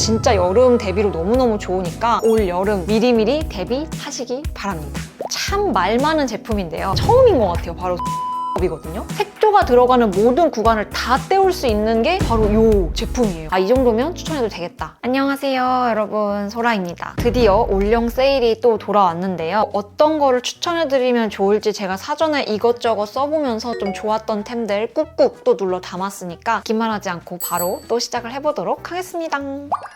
진짜 여름 대비로 너무너무 좋으니까 올 여름 미리미리 대비하시기 바랍니다. 참 말 많은 제품인데요. 처음인 것 같아요. 바로 이거든요. 색조가 들어가는 모든 구간을 다 때울 수 있는 게 바로 이 제품이에요. 이 정도면 추천해도 되겠다. 안녕하세요, 여러분. 소라입니다. 드디어 올영 세일이 또 돌아왔는데요. 어떤 거를 추천해드리면 좋을지 제가 사전에 이것저것 써보면서 좀 좋았던 템들 꾹꾹 또 눌러 담았으니까 긴말하지 않고 바로 또 시작을 해보도록 하겠습니다.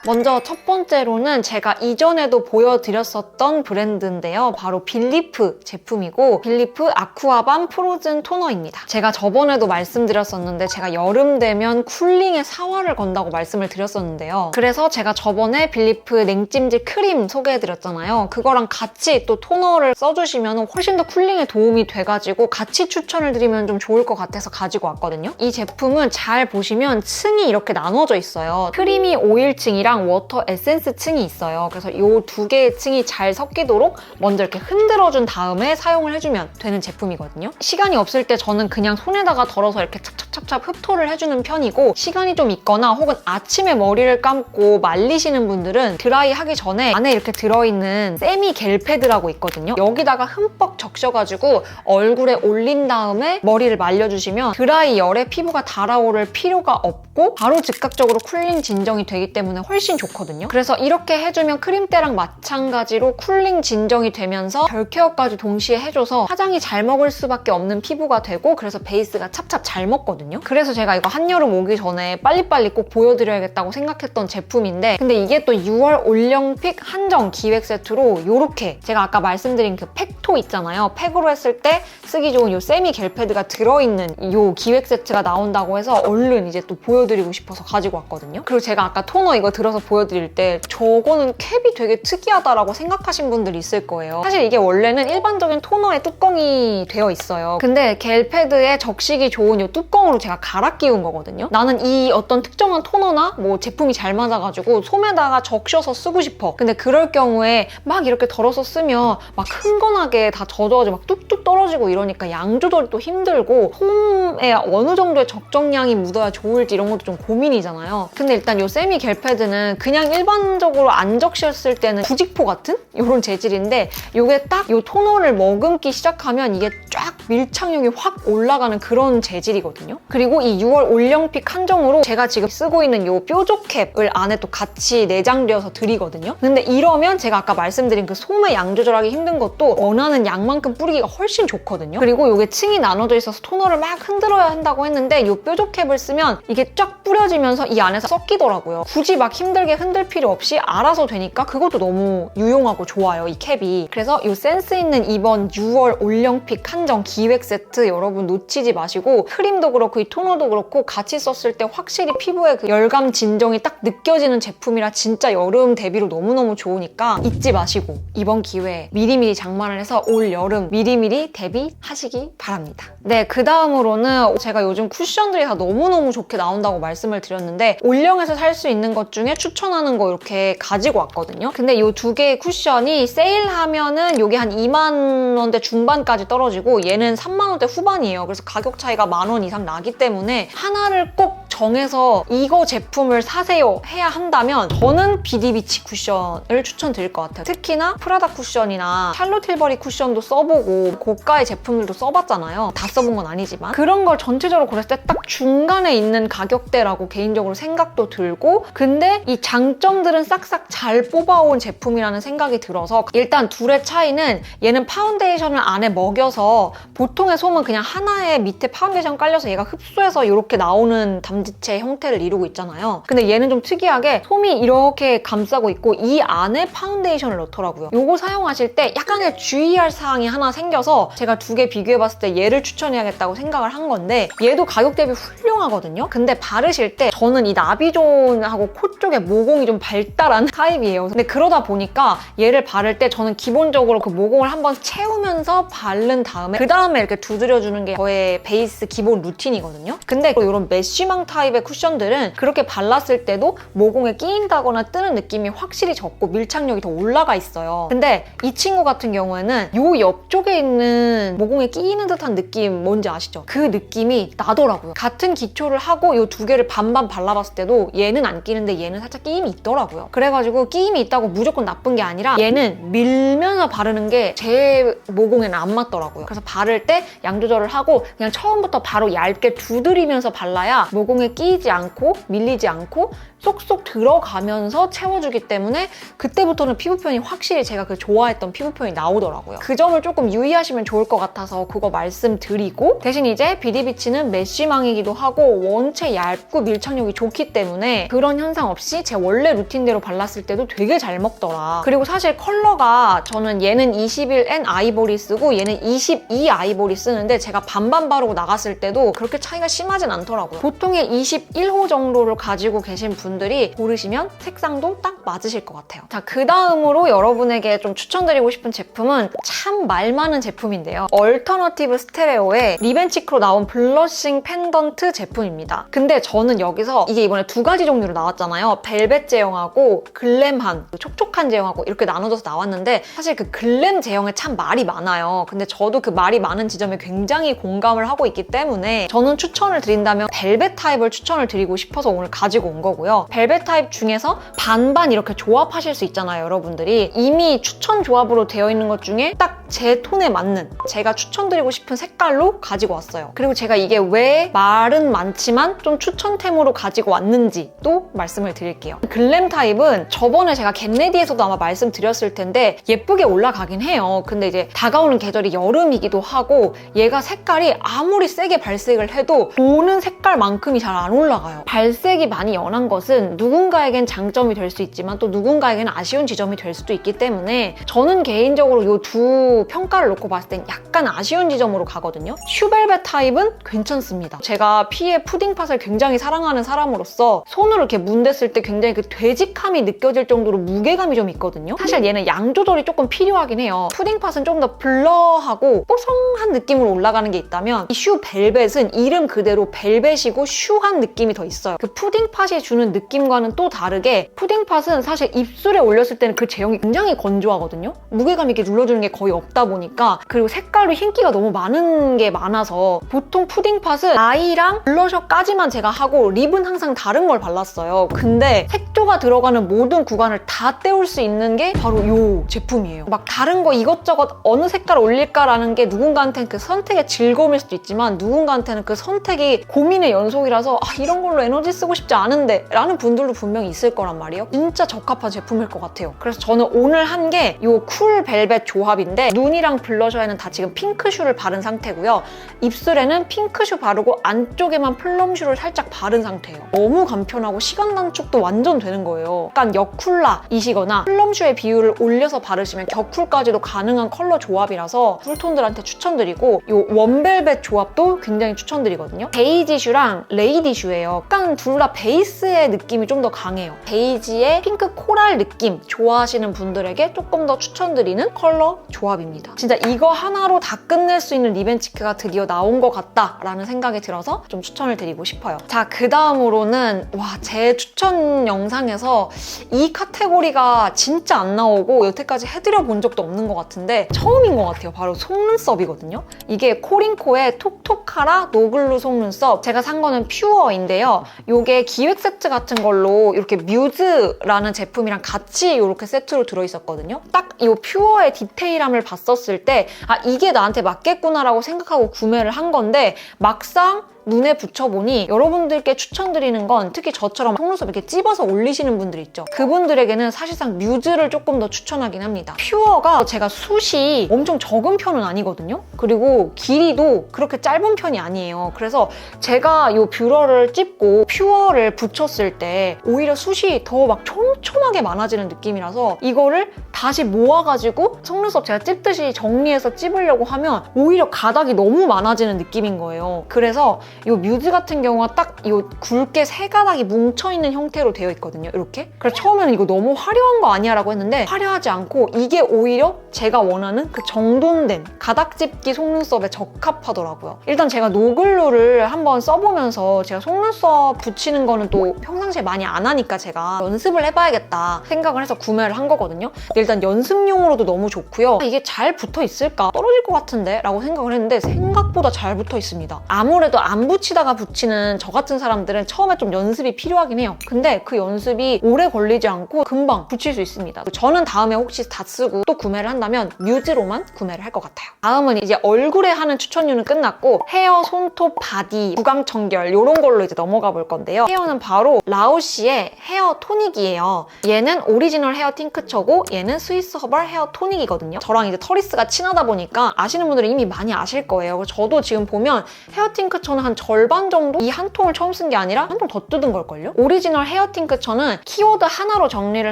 먼저 첫 번째로는 제가 이전에도 보여드렸었던 브랜드인데요. 바로 빌리프 제품이고 빌리프 아쿠아밤 프로즌 토너 입니다. 제가 저번에도 말씀드렸었는데 제가 여름 되면 쿨링에 사활을 건다고 말씀을 드렸었는데요. 그래서 제가 저번에 빌리프 냉찜질 크림 소개해드렸잖아요. 그거랑 같이 또 토너를 써주시면 훨씬 더 쿨링에 도움이 돼가지고 같이 추천을 드리면 좀 좋을 것 같아서 가지고 왔거든요. 이 제품은 잘 보시면 층이 이렇게 나눠져 있어요. 크리미 오일층이랑 워터 에센스 층이 있어요. 그래서 이 두 개의 층이 잘 섞이도록 먼저 이렇게 흔들어준 다음에 사용을 해주면 되는 제품이거든요. 시간이 없을 때 저는 그냥 손에다가 덜어서 이렇게 찹찹찹찹 흡토를 해주는 편이고 시간이 좀 있거나 혹은 아침에 머리를 감고 말리시는 분들은 드라이 하기 전에 안에 이렇게 들어있는 세미 겔 패드라고 있거든요. 여기다가 흠뻑 적셔가지고 얼굴에 올린 다음에 머리를 말려주시면 드라이 열에 피부가 달아오를 필요가 없고 바로 즉각적으로 쿨링 진정이 되기 때문에 훨씬 좋거든요. 그래서 이렇게 해주면 크림 때랑 마찬가지로 쿨링 진정이 되면서 결 케어까지 동시에 해줘서 화장이 잘 먹을 수밖에 없는 피부가 되고 그래서 베이스가 찹찹 잘 먹거든요. 그래서 제가 이거 한여름 오기 전에 빨리빨리 꼭 보여드려야겠다고 생각했던 제품인데 근데 이게 또 6월 올영픽 한정 기획 세트로 이렇게 제가 아까 말씀드린 그 팩토 있잖아요. 팩으로 했을 때 쓰기 좋은 이 세미 겔 패드가 들어있는 이 기획 세트가 나온다고 해서 얼른 이제 또 보여드리고 싶어서 가지고 왔거든요. 그리고 제가 아까 토너 이거 들어서 보여드릴 때 저거는 캡이 되게 특이하다라고 생각하신 분들이 있을 거예요. 사실 이게 원래는 일반적인 토너에 뚜껑이 되어 있어요. 근데 겔 패드에 적시기 좋은 이 뚜껑으로 제가 갈아 끼운 거거든요. 나는 이 어떤 특정한 토너나 뭐 제품이 잘 맞아가지고 솜에다가 적셔서 쓰고 싶어. 근데 그럴 경우에 막 이렇게 덜어서 쓰면 막 흥건하게 다 젖어가지고 막 뚝뚝 떨어지고 이러니까 양 조절이 또 힘들고 솜에 어느 정도의 적정량이 묻어야 좋을지 이런 것도 좀 고민이잖아요. 근데 일단 이 세미 겔 패드는 그냥 일반적으로 안 적셨을 때는 부직포 같은 이런 재질인데 이게 딱 이 토너를 머금기 시작하면 이게 쫙 밀착력이 확 올라가는 그런 재질이거든요. 그리고 이 6월 올영픽 한정으로 제가 지금 쓰고 있는 이 뾰족 캡을 안에 또 같이 내장되어서 드리거든요. 근데 이러면 제가 아까 말씀드린 그 솜의 양 조절하기 힘든 것도 원하는 양만큼 뿌리기가 훨씬 좋거든요. 그리고 이게 층이 나눠져 있어서 토너를 막 흔들어야 한다고 했는데 이 뾰족 캡을 쓰면 이게 쫙 뿌려지면서 이 안에서 섞이더라고요. 굳이 막 힘들게 흔들 필요 없이 알아서 되니까 그것도 너무 유용하고 좋아요, 이 캡이. 그래서 이 센스 있는 이번 6월 올영픽 한정 기획 세트 여러분 놓치지 마시고 크림도 그렇고 이 토너도 그렇고 같이 썼을 때 확실히 피부에 그 열감 진정이 딱 느껴지는 제품이라 진짜 여름 대비로 너무너무 좋으니까 잊지 마시고 이번 기회에 미리미리 장만을 해서 올 여름 미리미리 대비하시기 바랍니다. 네, 그 다음으로는 제가 요즘 쿠션들이 다 너무너무 좋게 나온다고 말씀을 드렸는데 올영에서 살 수 있는 것 중에 추천하는 거 이렇게 가지고 왔거든요. 근데 이 두 개의 쿠션이 세일하면은 이게 한 2만 원대 중반까지 떨어지고 얘는 3만 원대 후반이에요. 그래서 가격 차이가 10,000원 이상 나기 때문에 하나를 꼭 정해서 이거 제품을 사세요 해야 한다면 저는 비디비치 쿠션을 추천드릴 것 같아요. 특히나 프라다 쿠션이나 샬롯 틸버리 쿠션도 써보고 고가의 제품들도 써봤잖아요. 다 써본 건 아니지만 그런 걸 전체적으로 고렸을 때 딱 중간에 있는 가격대라고 개인적으로 생각도 들고 근데 이 장점들은 싹싹 잘 뽑아온 제품이라는 생각이 들어서 일단 둘의 차이는 얘는 파운데이션을 안에 먹여서 보통의 솜은 그냥 하나의 밑에 파운데이션 깔려서 얘가 흡수해서 이렇게 나오는 담지체 형태를 이루고 있잖아요. 근데 얘는 좀 특이하게 솜이 이렇게 감싸고 있고 이 안에 파운데이션을 넣더라고요. 이거 사용하실 때 약간의 주의할 사항이 하나 생겨서 제가 두 개 비교해봤을 때 얘를 추천해야겠다고 생각을 한 건데 얘도 가격 대비 훌륭하거든요. 근데 바르실 때 저는 이 나비존하고 코 쪽에 모공이 좀 발달한 타입이에요. 근데 그러다 보니까 얘를 바를 때 저는 기본적으로 그 모공을 한번 채우면서 바른 다음에 그 다음에 이렇게 두드려주는 게 저의 베이스 기본 루틴이거든요. 근데 이런 메쉬망 타입 타입의 쿠션들은 그렇게 발랐을 때도 모공에 끼인다거나 뜨는 느낌이 확실히 적고 밀착력이 더 올라가 있어요. 근데 이 친구 같은 경우에는 요 옆쪽에 있는 모공에 끼이는 듯한 느낌 뭔지 아시죠? 그 느낌이 나더라고요. 같은 기초를 하고 요 두 개를 반반 발라봤을 때도 얘는 안 끼는데 얘는 살짝 끼임이 있더라고요. 그래가지고 끼임이 있다고 무조건 나쁜 게 아니라 얘는 밀면서 바르는 게 제 모공에는 안 맞더라고요. 그래서 바를 때 양 조절을 하고 그냥 처음부터 바로 얇게 두드리면서 발라야 모공에 끼이지 않고 밀리지 않고 쏙쏙 들어가면서 채워주기 때문에 그때부터는 피부 표현이 확실히 제가 그 좋아했던 피부 표현이 나오더라고요. 그 점을 조금 유의하시면 좋을 것 같아서 그거 말씀드리고, 대신 이제 비디비치는 메쉬망이기도 하고 원체 얇고 밀착력이 좋기 때문에 그런 현상 없이 제 원래 루틴대로 발랐을 때도 되게 잘 먹더라. 그리고 사실 컬러가 저는 얘는 21N 아이보리 쓰고 얘는 22 아이보리 쓰는데 제가 반반 바르고 나갔을 때도 그렇게 차이가 심하진 않더라고요. 보통의 21호 정도를 가지고 계신 분들이 고르시면 색상도 딱 맞으실 것 같아요. 자, 그 다음으로 여러분에게 좀 추천드리고 싶은 제품은 참 말 많은 제품인데요. 얼터너티브 스테레오의 리벤치크로 나온 블러싱 펜던트 제품입니다. 근데 저는 여기서 이게 이번에 두 가지 종류로 나왔잖아요. 벨벳 제형하고 글램한, 촉촉한 제형하고 이렇게 나눠져서 나왔는데 사실 그 글램 제형에 참 말이 많아요. 근데 저도 그 말이 많은 지점에 굉장히 공감을 하고 있기 때문에 저는 추천을 드린다면 벨벳 타입을 추천을 드리고 싶어서 오늘 가지고 온 거고요. 벨벳 타입 중에서 반반 이렇게 조합하실 수 있잖아요, 여러분들이. 이미 추천 조합으로 되어 있는 것 중에 딱 제 톤에 맞는 제가 추천드리고 싶은 색깔로 가지고 왔어요. 그리고 제가 이게 왜 말은 많지만 좀 추천템으로 가지고 왔는지도 말씀을 드릴게요. 글램 타입은 저번에 제가 겟레디에서도 아마 말씀드렸을 텐데 예쁘게 올라가긴 해요. 근데 이제 다가오는 계절이 여름이기도 하고 얘가 색깔이 아무리 세게 발색을 해도 보는 색깔만큼이 잘 안 올라가요. 발색이 많이 연한 것은 누군가에겐 장점이 될 수 있지만 또 누군가에게는 아쉬운 지점이 될 수도 있기 때문에 저는 개인적으로 이 두 평가를 놓고 봤을 땐 약간 아쉬운 지점으로 가거든요. 슈벨벳 타입은 괜찮습니다. 제가 피의 푸딩팟을 굉장히 사랑하는 사람으로서 손으로 이렇게 문댔을 때 굉장히 그 되직함이 느껴질 정도로 무게감이 좀 있거든요. 사실 얘는 양 조절이 조금 필요하긴 해요. 푸딩팟은 좀 더 블러하고 뽀송한 느낌으로 올라가는 게 있다면 이 슈벨벳은 이름 그대로 벨벳이고 슈한 느낌이 더 있어요. 그 푸딩팟이 주는 느낌과는 또 다르게 푸딩팟은 사실 입술에 올렸을 때는 그 제형이 굉장히 건조하거든요. 무게감 있게 눌러주는 게 거의 없다 보니까, 그리고 색깔도 흰기가 너무 많은 게 많아서 보통 푸딩팟은 아이랑 블러셔까지만 제가 하고 립은 항상 다른 걸 발랐어요. 근데 색조가 들어가는 모든 구간을 다 때울 수 있는 게 바로 이 제품이에요. 막 다른 거 이것저것 어느 색깔 올릴까라는 게 누군가한테는 그 선택의 즐거움일 수도 있지만 누군가한테는 그 선택이 고민의 연속이라서 이런 걸로 에너지 쓰고 싶지 않은데 라는 분들도 분명히 있을 거란 말이에요. 진짜 적합한 제품일 것 같아요. 그래서 저는 오늘 한 게 이 쿨 벨벳 조합인데 눈이랑 블러셔에는 다 지금 핑크슈를 바른 상태고요. 입술에는 핑크슈 바르고 안쪽에만 플럼슈를 살짝 바른 상태예요. 너무 간편하고 시간 단축도 완전 되는 거예요. 약간 여쿨라이시거나 플럼슈의 비율을 올려서 바르시면 격쿨까지도 가능한 컬러 조합이라서 쿨톤들한테 추천드리고, 이 원벨벳 조합도 굉장히 추천드리거든요. 베이지슈랑 레이디슈예요. 약간 둘 다 베이스의 느낌이 좀 더 강해요. 베이지의 핑크 코랄 느낌 좋아하시는 분들에게 조금 더 추천드리는 컬러 조합입니다. 진짜 이거 하나로 다 끝낼 수 있는 리벤치크가 드디어 나온 것 같다라는 생각이 들어서 좀 추천을 드리고 싶어요. 자, 그 다음으로는 제 추천 영상에서 이 카테고리가 진짜 안 나오고 여태까지 해드려 본 적도 없는 것 같은데 처음인 것 같아요. 바로 속눈썹이거든요. 이게 코링코의 톡톡하라 노글루 속눈썹. 제가 산 거는 퓨어인데요. 이게 기획 세트 같은 걸로 이렇게 뮤즈라는 제품이랑 같이 이렇게 세트로 들어있었거든요. 딱 이 퓨어의 디테일함을 봤었을 때 이게 나한테 맞겠구나라고 생각하고 구매를 한 건데 막상 눈에 붙여보니 여러분들께 추천드리는 건 특히 저처럼 속눈썹 이렇게 찝어서 올리시는 분들 있죠. 그분들에게는 사실상 뮤즈를 조금 더 추천하긴 합니다. 퓨어가 제가 숱이 엄청 적은 편은 아니거든요. 그리고 길이도 그렇게 짧은 편이 아니에요. 그래서 제가 이 뷰러를 찝고 퓨어를 붙였을 때 오히려 숱이 더 막 촘촘하게 많아지는 느낌이라서 이거를 다시 모아가지고 속눈썹 제가 찝듯이 정리해서 찝으려고 하면 오히려 가닥이 너무 많아지는 느낌인 거예요. 그래서 이 뮤즈 같은 경우가 딱 이 굵게 세 가닥이 뭉쳐있는 형태로 되어 있거든요. 이렇게. 그래서 처음에는 이거 너무 화려한 거 아니야? 라고 했는데 화려하지 않고 이게 오히려 제가 원하는 그 정돈된 가닥집기 속눈썹에 적합하더라고요. 일단 제가 노글루를 한번 써보면서 제가 속눈썹 붙이는 거는 또 평상시에 많이 안 하니까 제가 연습을 해봐야겠다 생각을 해서 구매를 한 거거든요. 근데 일단 연습용으로도 너무 좋고요. 이게 잘 붙어 있을까? 떨어질 것 같은데? 라고 생각을 했는데 생각보다 잘 붙어 있습니다. 아무래도 안 붙이다가 붙이는 저 같은 사람들은 처음에 좀 연습이 필요하긴 해요. 근데 그 연습이 오래 걸리지 않고 금방 붙일 수 있습니다. 저는 다음에 혹시 다 쓰고 또 구매를 한다면 뮤즈로만 구매를 할 것 같아요. 다음은 이제 얼굴에 하는 추천류는 끝났고 헤어, 손톱, 바디, 구강 청결 이런 걸로 이제 넘어가 볼 건데요. 헤어는 바로 라오시의 헤어 토닉이에요. 얘는 오리지널 헤어 팅크처고 얘는 스위스 허벌 헤어 토닉이거든요. 저랑 이제 터리스가 친하다 보니까 아시는 분들은 이미 많이 아실 거예요. 저도 지금 보면 헤어 팅크처는 한 절반 정도 이 한 통을 처음 쓴 게 아니라 한 통 더 뜯은 걸걸요? 오리지널 헤어 팅크처는 키워드 하나로 정리를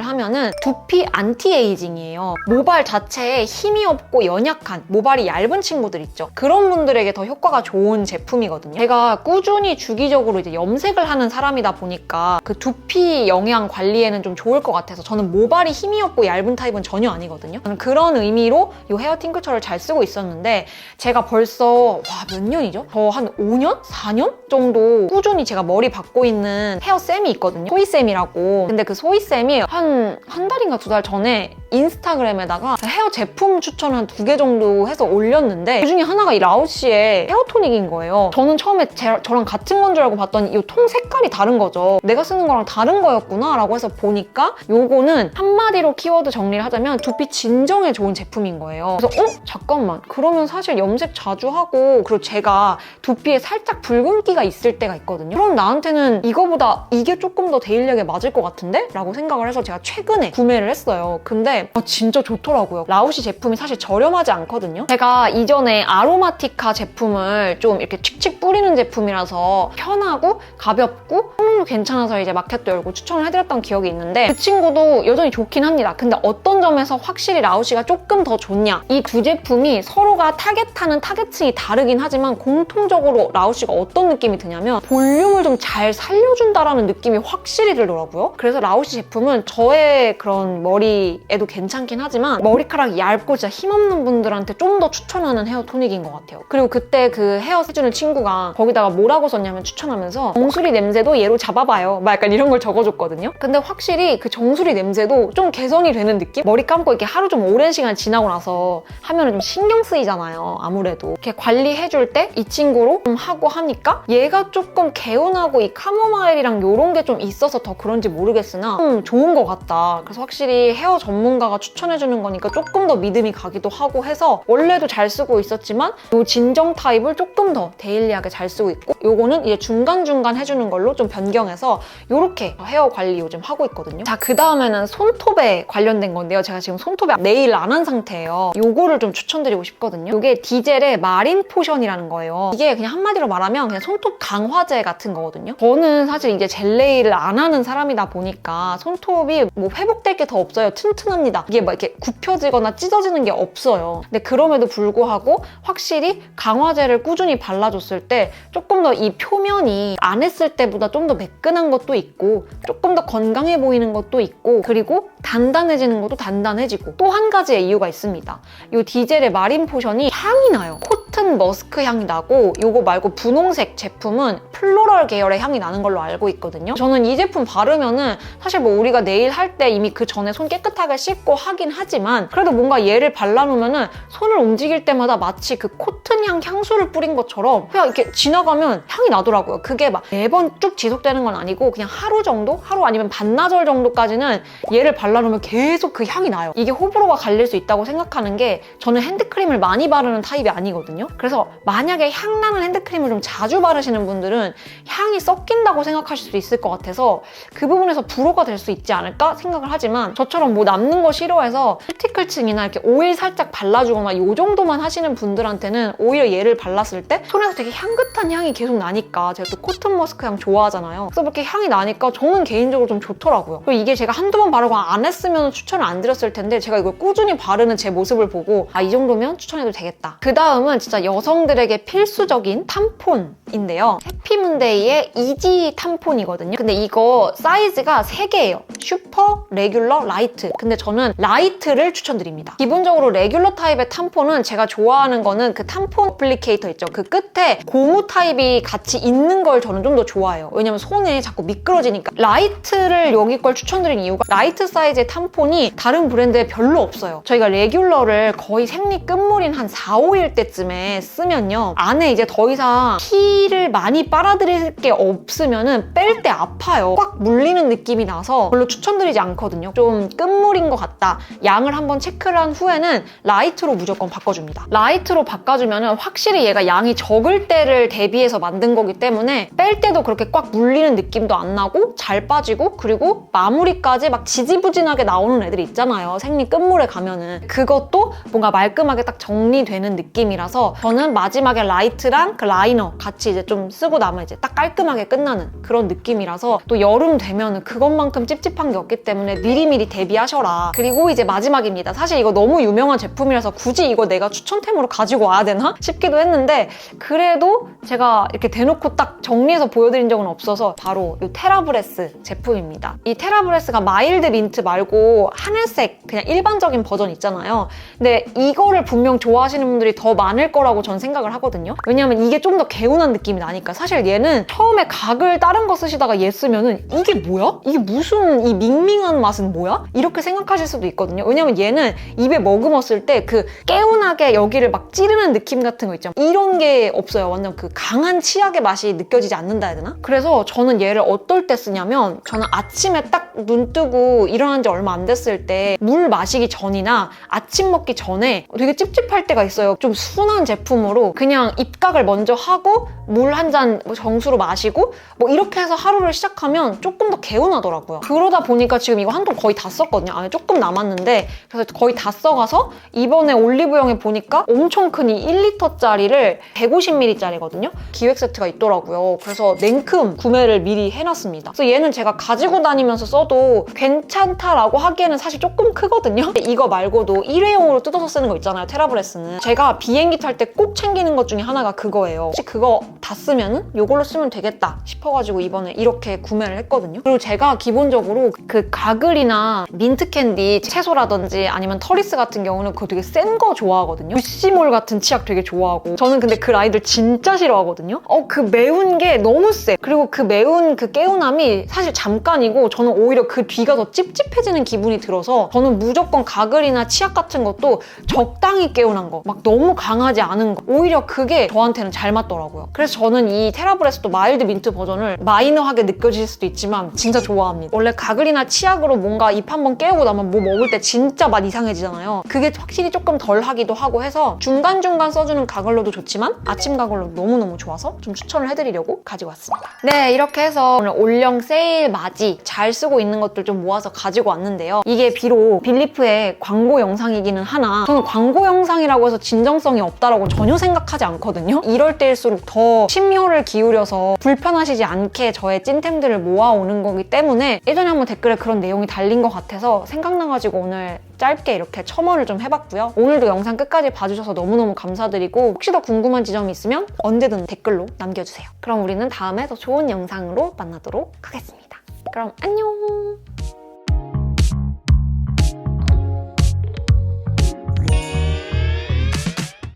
하면은 두피 안티에이징이에요. 모발 자체에 힘이 없고 연약한 모발이 얇은 친구들 있죠. 그런 분들에게 더 효과가 좋은 제품이거든요. 제가 꾸준히 주기적으로 이제 염색을 하는 사람이다 보니까 그 두피 영양 관리에는 좀 좋을 것 같아서 저는 모발이 힘이 없고 얇은 타입은 전혀 아니거든요. 저는 그런 의미로 이 헤어 팅크처를 잘 쓰고 있었는데 제가 벌써 몇 년이죠? 저 한 5년? 4년 정도 꾸준히 제가 머리 받고 있는 헤어쌤이 있거든요. 소희쌤이라고. 근데 그 소희쌤이 한 달인가 2달 전에 인스타그램에다가 헤어 제품 추천을 한 2개 정도 해서 올렸는데 그중에 하나가 이 라오시의 헤어 토닉인 거예요. 저는 처음에 저랑 같은 건 줄 알고 봤더니 이 통 색깔이 다른 거죠. 내가 쓰는 거랑 다른 거였구나 라고 해서 보니까 요거는 한마디로 키워드 정리를 하자면 두피 진정에 좋은 제품인 거예요. 그래서 잠깐만, 그러면 사실 염색 자주 하고 그리고 제가 두피에 살짝 붉은기가 있을 때가 있거든요. 그럼 나한테는 이거보다 이게 조금 더 데일리하게 맞을 것 같은데? 라고 생각을 해서 제가 최근에 구매를 했어요. 근데 진짜 좋더라고요. 라오시 제품이 사실 저렴하지 않거든요. 제가 이전에 아로마티카 제품을 좀 이렇게 칙칙 뿌리는 제품이라서 편하고 가볍고 성능도 괜찮아서 이제 마켓도 열고 추천을 해드렸던 기억이 있는데 그 친구도 여전히 좋긴 합니다. 근데 어떤 점에서 확실히 라오시가 조금 더 좋냐? 이 두 제품이 서로가 타겟하는 타겟층이 다르긴 하지만 공통적으로 라오시가 어떤 느낌이 드냐면 볼륨을 좀 잘 살려준다라는 느낌이 확실히 들더라고요. 그래서 라오시 제품은 저의 그런 머리에도 괜찮긴 하지만 머리카락이 얇고 진짜 힘없는 분들한테 좀 더 추천하는 헤어 토닉인 것 같아요. 그리고 그때 그 헤어 해주는 친구가 거기다가 뭐라고 썼냐면 추천하면서 정수리 냄새도 얘로 잡아봐요. 막 약간 이런 걸 적어줬거든요. 근데 확실히 그 정수리 냄새도 좀 개선이 되는 느낌? 머리 감고 이렇게 하루 좀 오랜 시간 지나고 나서 하면은 좀 신경 쓰이잖아요. 아무래도. 이렇게 관리해줄 때 이 친구로 좀 하고 하니까 얘가 조금 개운하고 이 카모마일이랑 요런 게 좀 있어서 더 그런지 모르겠으나 좋은 것 같다. 그래서 확실히 헤어 전문가가 추천해주는 거니까 조금 더 믿음이 가기도 하고 해서 원래도 잘 쓰고 있었지만 요 진정 타입을 조금 더 데일리하게 잘 쓰고 있고 요거는 이제 중간중간 해주는 걸로 좀 변경해서 요렇게 헤어 관리 요즘 하고 있거든요. 자, 그 다음에는 손톱에 관련된 건데요. 제가 지금 손톱에 네일 안 한 상태예요. 요거를 좀 추천드리고 싶거든요. 요게 디젤의 마린 포션이라는 거예요. 이게 그냥 한마디로 말하면 그냥 손톱 강화제 같은 거거든요. 저는 사실 이제 젤 네일을 안 하는 사람이다 보니까 손톱이 뭐 회복될 게 더 없어요. 튼튼합니다. 이게 막 이렇게 굽혀지거나 찢어지는 게 없어요. 근데 그럼에도 불구하고 확실히 강화제를 꾸준히 발라줬을 때 조금 더 이 표면이 안 했을 때보다 좀 더 매끈한 것도 있고 조금 더 건강해 보이는 것도 있고 그리고 단단해지는 것도 단단해지고 또 한 가지의 이유가 있습니다. 이 디젤의 마린 포션이 향이 나요. 코튼 머스크 향이 나고 이거 말고 분홍색 제품은 플로럴 계열의 향이 나는 걸로 알고 있거든요. 저는 이 제품 바르면은 사실 뭐 우리가 네일 할 때 이미 그 전에 손 깨끗하게 씻고 하긴 하지만 그래도 뭔가 얘를 발라놓으면은 손을 움직일 때마다 마치 그 코튼 향수를 뿌린 것처럼 그냥 이렇게 지나가면 향이 나더라고요. 그게 막 매번 쭉 지속되는 건 아니고 그냥 하루 정도? 하루 아니면 반나절 정도까지는 얘를 발라놓으면 계속 그 향이 나요. 이게 호불호가 갈릴 수 있다고 생각하는 게 저는 핸드크림을 많이 바르는 타입이 아니거든요. 그래서 만약에 향나는 핸드크림을 좀 자주 바르시는 분들은 향이 섞인다고 생각하실 수 있을 것 같아서 그 부분에서 불호가 될 수 있지 않을까 생각을 하지만 저처럼 뭐 남는 묻는 거 싫어해서 큐티클층이나 이렇게 오일 살짝 발라주거나 이 정도만 하시는 분들한테는 오히려 얘를 발랐을 때 손에서 되게 향긋한 향이 계속 나니까 제가 또 코튼 머스크 향 좋아하잖아요. 그래서 이렇게 향이 나니까 저는 개인적으로 좀 좋더라고요. 그리고 이게 제가 한두 번 바르고 안 했으면 추천을 안 드렸을 텐데 제가 이걸 꾸준히 바르는 제 모습을 보고 아, 이 정도면 추천해도 되겠다. 그 다음은 진짜 여성들에게 필수적인 탐폰인데요. 해피문데이의 이지 탐폰이거든요. 근데 이거 사이즈가 3개예요. 슈퍼, 레귤러, 라이트. 근데 저는 라이트를 추천드립니다. 기본적으로 레귤러 타입의 탐폰은 제가 좋아하는 거는 그 탐폰 어플리케이터 있죠. 그 끝에 고무 타입이 같이 있는 걸 저는 좀 더 좋아해요. 왜냐면 손에 자꾸 미끄러지니까. 라이트를 여기 걸 추천드린 이유가 라이트 사이즈의 탐폰이 다른 브랜드에 별로 없어요. 저희가 레귤러를 거의 생리 끝물인 한 4, 5일 때쯤에 쓰면요. 안에 이제 더 이상 피를 많이 빨아들일 게 없으면은 뺄 때 아파요. 꽉 물리는 느낌이 나서 별로 추천드리지 않거든요. 좀 끝물인 것 같다. 양을 한번 체크를 한 후에는 라이트로 무조건 바꿔줍니다. 라이트로 바꿔주면은 확실히 얘가 양이 적을 때를 대비해서 만든 거기 때문에 뺄 때도 그렇게 꽉 물리는 느낌도 안 나고 잘 빠지고 그리고 마무리까지 막 지지부진하게 나오는 애들이 있잖아요. 생리 끝물에 가면은 그것도 뭔가 말끔하게 딱 정리되는 느낌이라서 저는 마지막에 라이트랑 그 라이너 같이 이제 좀 쓰고 나면 이제 딱 깔끔하게 끝나는 그런 느낌이라서 또 여름 되면은 그것만큼 찝찝한 게 없기 때문에 미리미리 대비하셔라. 그리고 이제 마지막입니다. 사실 이거 너무 유명한 제품이라서 굳이 이거 내가 추천템으로 가지고 와야 되나 싶기도 했는데 그래도 제가 이렇게 대놓고 딱 정리해서 보여드린 적은 없어서 바로 이 테라브레스 제품입니다. 이 테라브레스가 마일드 민트 말고 하늘색 그냥 일반적인 버전 있잖아요. 근데 이거를 분명 좋아하시는 분들이 더 많을 거라고 전 생각을 하거든요. 왜냐면 이게 좀 더 개운한 느낌이 나니까. 사실 얘는 처음에 각을 다른 거 쓰시다가 얘 쓰면은 이게 뭐야? 이게 무슨 이 밍밍한 맛은 뭐야? 이렇게 생각하실 수도 있거든요. 왜냐면 얘는 입에 머금었을 때 그 개운하게 여기를 막 찌르는 느낌 같은 거 있죠. 이런 게 없어요. 완전 그 강한 치약의 맛이 느껴지지 않는다 해야 되나? 그래서 저는 얘를 어떨 때 쓰냐면 저는 아침에 딱 눈 뜨고 일어난 지 얼마 안 됐을 때 물 마시기 전이나 아침 먹기 전에 되게 찝찝할 때가 있어요. 좀 순한 제품으로 그냥 입각을 먼저 하고 물 한 잔 정수로 마시고 뭐 이렇게 해서 하루를 시작하면 조금 더 개운하더라고요. 그러다 보니까 지금 이거 한 통 거의 다 썼거든요. 안에 조금 남았는데 그래서 거의 다 써가서 이번에 올리브영에 보니까 엄청 큰 이 1리터짜리를 150ml짜리거든요. 기획 세트가 있더라고요. 그래서 냉큼 구매를 미리 해놨습니다. 그래서 얘는 제가 가지고 다니면서 써도 괜찮다라고 하기에는 사실 조금 크거든요. 이거 말고도 일회용으로 뜯어서 쓰는 거 있잖아요. 테라브레스는. 제가 비행기 탈 때 꼭 챙기는 것 중에 하나가 그거예요. 혹시 그거 다 쓰면은 이걸로 쓰면 되겠다 싶어가지고 이번에 이렇게 구매를 했거든요. 그리고 제가 기본적으로 그 가글이나 민트 캔디 채소라든지 아니면 터리스 같은 경우는 그거 되게 센 거 좋아하거든요. 유시몰 같은 치약 되게 좋아하고 저는 근데 그 라인들 진짜 싫어하거든요. 그 매운 게 너무 세. 그리고 그 매운 그 개운함이 사실 잠깐이고 저는 오히려 그 뒤가 더 찝찝해지는 기분이 들어서 저는 무조건 가글이나 치약 같은 것도 적당히 개운한 거, 막 너무 강하지 않은 거, 오히려 그게 저한테는 잘 맞더라고요. 그래서 저는 이 테라브레스도 마일드 민트 버전을 마이너하게 느껴질 수도 있지만 진짜 좋아합니다. 원래 가글이나 치약으로 뭔가 입 한번 깨우고 나면 뭐 먹을 때 진짜 맛 이상해지잖아요. 그게 확실히 조금 덜 하기도 하고 해서 중간중간 써주는 가글로도 좋지만 아침 가글로 너무너무 좋아서 좀 추천을 해드리려고 가지고 왔습니다. 네, 이렇게 해서 오늘 올영 세일 맞이 잘 쓰고 있는 것들 좀 모아서 가지고 왔는데요. 이게 비록 빌리프의 광고 영상이기는 하나 저는 광고 영상이라고 해서 진정성이 없다라고 전혀 생각하지 않거든요. 이럴 때일수록 더 심혈을 기울여서 불편하시지 않게 저의 찐템들을 모아오는 거기 때문에 예전에 한번 댓글에 그런 내용이 달린 것 같아서 생각나가지고 오늘 짧게 이렇게 첨언을 좀 해봤고요. 오늘도 영상 끝까지 봐주셔서 너무너무 감사드리고 혹시 더 궁금한 지점이 있으면 언제든 댓글로 남겨주세요. 그럼 우리는 다음에 더 좋은 영상으로 만나도록 하겠습니다. 그럼 안녕!